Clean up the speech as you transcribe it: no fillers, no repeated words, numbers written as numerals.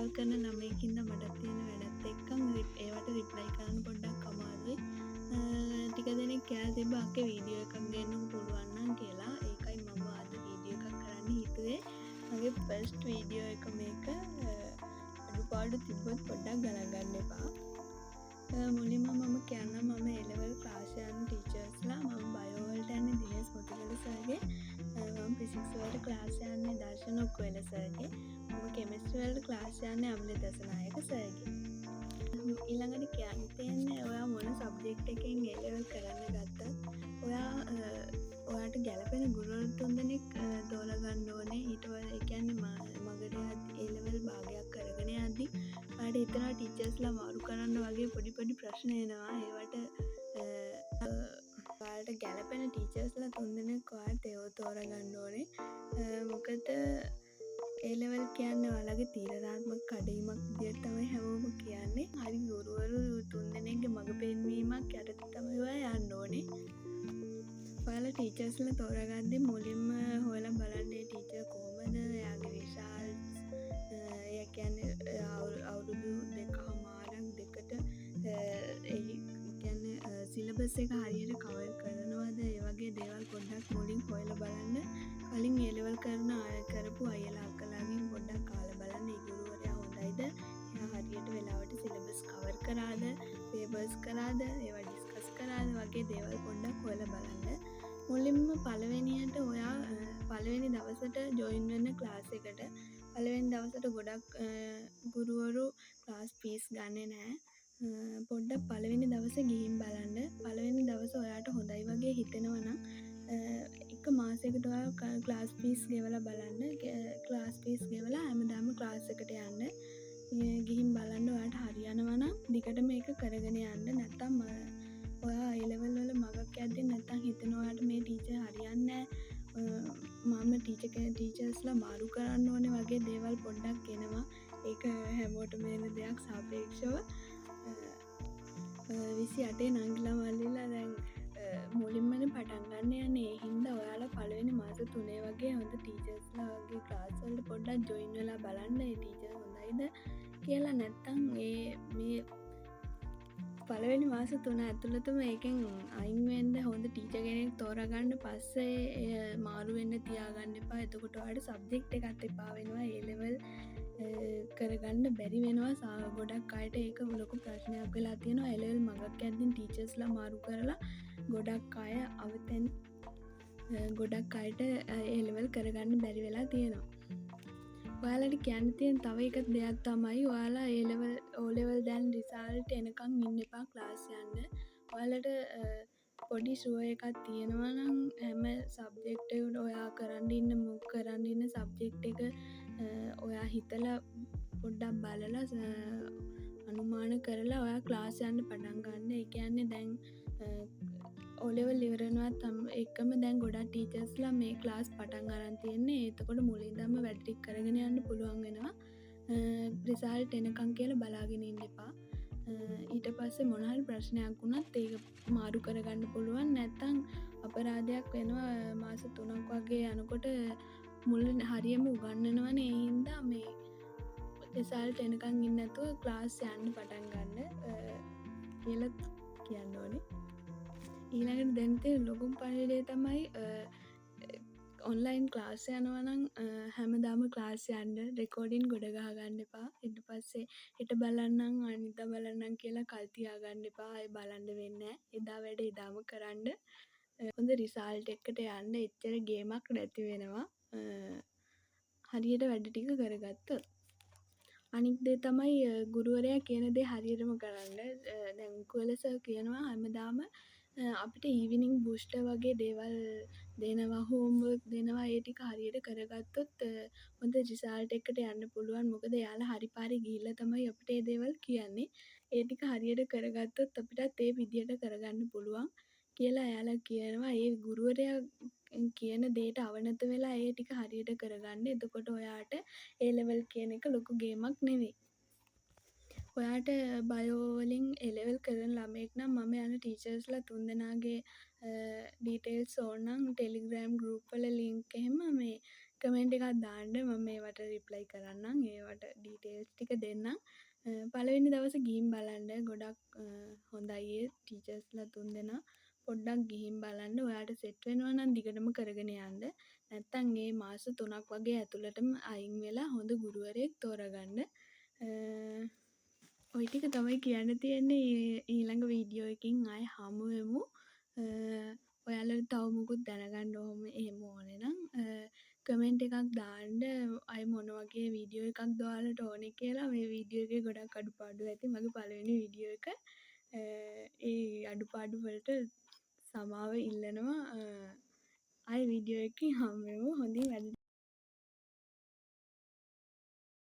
A level කරන ළමයෙක්ින්ද මටත් තියෙන වැඩත් එක්කම ඒවට රිප්ලයි කරන්න පොඩ්ඩක් අමාරුයි. ටික දෙනෙක් කියලා තිබ්බා අක්කේ වීඩියෝ එකක් ගන්නන්න පුළුවන් නම් කියලා. ඒකයි මම අද වීඩියෝ එකක් කරන්න හිතුවේ. මගේ ෆස්ට් වීඩියෝ එක මේක. අඩුපාඩු තිබ්බොත් පොඩ්ඩක් ගණන් ගන්න එපා. මුලින්ම මම කියන්නම් මම A-level ක්ලාස් යන ටීචර්ස්ලා මම බයෝ වලට යන්නේ දිනේෂ් මොතිගල සර්ගේ. මම ෆිසික්ස් වලට ක්ලාස් යන්නේ දර්ශන ඔක්කොවෙල සර්ගේ. මම කෙමිස්ට්‍රි වලට ක්ලාස් යන්නේ අමලි දසනායක සර්ගේ. ඊළඟට කියන්න තියෙන්නේ ඔයා මොන සබ්ජෙක්ට් එකෙන් A-level කරන්න ගත්තත් ඔයාට ගැලපෙන ගුරුවරු තුන්දෙනෙක් තෝරගන්න ඕනේ. ඊට ඒ කියන්නේ මගට A-level භාගයක් කරගෙන යද්දි ඔයාට හිතෙනවා ටීචර්ස්ලා මාරු කරන්න වගේ පොඩි ප්‍රශ්න එනවා. ඒවට ඔයාලට ගැලපෙන ටීචර්ස්ලා තුන්දෙනෙක් ඔයාට තෝරගන්න ඕනේ. මොකද A-level කියන්නේ ඔයාලගේ තීරණාත්මක කඩඉමක් විදියට තමයි හැමෝම කියන්නේ. හරි ගුරුවරු තුන්දෙනෙක්ගේ මඟ පෙන්වීමක් යටතේ තමයි ඔයා යන්න ඕනේ. ඔයාලා ටීචර්ස්ලා තෝරගද්දි මුලින්ම හොයලා බලන්න ඒ ටීචර් කොහොමද, එයාගේ රිසල්ට්ස්, ඒ කියන්නේ අවුරුදු 2.5ක් ඒ කියන්නේ සිලබස් එක හරියට කවර් කරනවද, ඒ වගේ දේවල් පොඩ්ඩක් මුලින් හොයලා බලන්න. කලින් A-level කරපු අයලා අක්කලාගෙන් පොඩ්ඩක් අහලා බලන්න ඒ ගුරුවරයා හොඳයිද, එයා හරියට වෙලාවට සිලබස් කවර් කරාද, පේපර්ස් කරාද, ඒවා ඩිස්කස් කරාද වගේ දේවල් පොඩ්ඩක් හොයලා බලන්න. මුලින්ම පළවෙනියට ඔයා පළවෙනි දවසට ජොයින් වෙන්න ක්ලාස් එකට පළවෙනි දවසට ගොඩක් ගුරුවරු ක්ලාස් ෆීස් ගන්නේ නැහැ. පොඩ්ඩක් පළවෙනි දවසේ ගිහින් බලන්න. පළවෙනි දවසේ ඔයාට හොඳයි වගේ හිතෙනවා නම් එක මාසයකට ඔයා ක්ලාස් ෆීස් ගෙවලා බලන්න. ක්ලාස් ෆීස් ගෙවලා හැමදාම ක්ලාස් එකට යන්න. ගිහින් බලන්න ඔයාට හරියනවා නම් දිගටම මේක කරගෙන යන්න. නැත්තම් ඔයා A-level වල මගක් යද්දි නැත්තම් හිතෙනවා ඔයාට මේ ටීචර් හරියන්නේ නැහැ, මම ටීචර්ස්ලා මාරු කරන්න ඕනේ වගේ දේවල් පොඩ්ඩක් එනවා. ඒක හැමෝටම එන දෙයක් සාපේක්ෂව. 28 නංගිලා මල්ලිලා දැන් මුලින්මනේ පටන් ගන්න යන්නේ. ඒ හින්දා ඔයාලා පළවෙනි මාස 3 වගේ හොඳ ටීචර්ස්ලා වගේ ක්ලාස් වලට පොඩ්ඩක් ජොයින් වෙලා බලන්න ඒ ටීචර් හොඳයිද කියලා. නැත්තම් මේ පළවෙනි මාස 3 ඇතුළතම ඒකෙන් අයින් වෙන්න හොඳ ටීචර් කෙනෙක් තෝරගන්න. පස්සේ මාරු වෙන්න තියාගන්න එපා. එතකොට ඔයාලට සබ්ජෙක්ට් එකක් එපා වෙනවා. A-level කරගන්න බැරි වෙනවා. ගොඩක් අයට ඒක ලොකු ප්‍රශ්නයක් වෙලා තියෙනවා. A-level මගක් යද්දී ටීචර්ස්ලා මාරු කරලා ගොඩක් අය අවතෙන් ගොඩක් අයට A-level කරගන්න බැරි වෙලා තියෙනවා. ඔයාලට කියන්න තියෙන තව එක දෙයක් තමයි ඔයාලා O-level දැන් රිසල්ට් එනකන් ඉන්න එපා ක්ලාස් යන්න. ඔයාලට පොඩි ෂුවර් එකක් තියෙනවා නම් හැම සබ්ජෙක්ට් එකකට ඔයා කරන්න ඉන්න සබ්ජෙක්ට් එක ඔයා හිතලා පොඩ්ඩක් බලලා අනුමාන කරලා ඔයා ක්ලාස් යන්න පටන් ගන්න. ඒ කියන්නේ දැන් O-level ඉවරනවත් එකම දැන් ගොඩක් ටීචර්ස්ලා මේ ක්ලාස් පටන් අරන් තියෙන්නේ. එතකොට මුලින්දම වැඩ ටික කරගෙන යන්න පුළුවන් වෙනවා. රිසල්ට් එනකන් කියලා බලාගෙන ඉන්න එපා. ඊට පස්සේ මොන හරි ප්‍රශ්නයක් වුණත් ඒක මාරු කරගන්න පුළුවන්. නැත්තම් අපරාධයක් වෙනවා. මාස 3ක් වගේ යනකොට මුලින් හරියම උගන්වනවනේ. ඒ හින්දා මේ රිසල්ට් එනකන් ඉන්න නැතුව ක්ලාස් යන්න පටන් ගන්න කියලා කියන්න ඕනේ. ඊළඟට දැන් තියෙන ලොකුම පණිවිඩය තමයි ඔන්ලයින් ක්ලාස් යනවා නම් හැමදාම ක්ලාස් යන්න. රෙකෝඩින් ගොඩ ගහ ගන්න එපා. ඊට පස්සේ හෙට බලන්නම් අනිද්දා බලන්නම් කියලා කල් තියාගන්න එපා. ආයෙ බලන්න වෙන්නේ නැහැ. එදා වැඩ එදාම කරන්න. හොඳ රිසල්ට් එකකට යන්න. එච්චර ගේමක් නැති වෙනවා. හරියට වැඩ ටික කරගත්තොත්. අනිත් දේ තමයි ගුරුවරයා කියන දේ හරියටම කරන්න. දැන් කුවල සර් කියනවා හැමදාම අපිට ඊවිනිං බුස්ටර් වගේ දේවල් දෙනවා, හෝම්වර්ක් දෙනවා. ඒ ටික හරියට කරගත්තොත් හොඳ රිසල්ට් එකකට යන්න පුළුවන්. මොකද එයාලා හරි පාරේ ගිහිල්ලා තමයි අපිට මේ දේවල් කියන්නේ. ඒ ටික හරියට කරගත්තොත් අපිටත් ඒ විදියට කරගන්න පුළුවන් කියලා එයාලා කියනවා. ඒ ගුරුවරයා කියන දේට අවනත වෙලා ඒ ටික හරියට කරගන්න. එතකොට ඔයාට A-level කියන එක ලොකු ගේමක් නෙවෙයි. ඔයාට බයෝ වලින් A-level කරන ළමයෙක් නම් මම යන ටීචර්ස්ලා 3 දෙනාගේ ඩීටේල්ස් ඕන නම් ටෙලිග්‍රෑම් ගෲප් වල ලින්ක් එහෙම මේ කමෙන්ට් එකක් දාන්න මම මේවට රිප්ලයි කරන්නම් ඒවට ඩීටේල්ස් ටික දෙන්නම් පළවෙනි දවසේ ගිහින් බලන්න ගොඩක් හොඳයි ඒ ටීචර්ස්ලා තුන්දෙනා පොඩ්ඩක් ගිහින් බලන්න ඔයාලට සෙට් වෙනවා නම් දිගටම කරගෙන යන්න නැත්තම් මේ මාස 3ක් වගේ ඇතුළතම අයින් වෙලා හොඳ ගුරුවරයෙක් තෝරගන්න ඔය ටික තමයි කියන්න තියෙන්නේ ඊළඟ වීඩියෝ එකකින් ආයෙ හමු වෙමු ඔයාලට තව මොකුත් දැනගන්න එහෙම ඕනේ නම් කමෙන්ට් එකක් දාන්න අය මොන වගේ වීඩියෝ එකක්ද ඔයාලට ඕනේ කියලා මේ වීඩියෝ එකේ ගොඩක් අඩුපාඩු ඇති මගේ පළවෙනි වීඩියෝ එක ඒ අඩුපාඩු වලට සමාව ඉල්ලනවා ආයෙ වීඩියෝ එකකින් හමු වෙමු හොඳින් වැඩ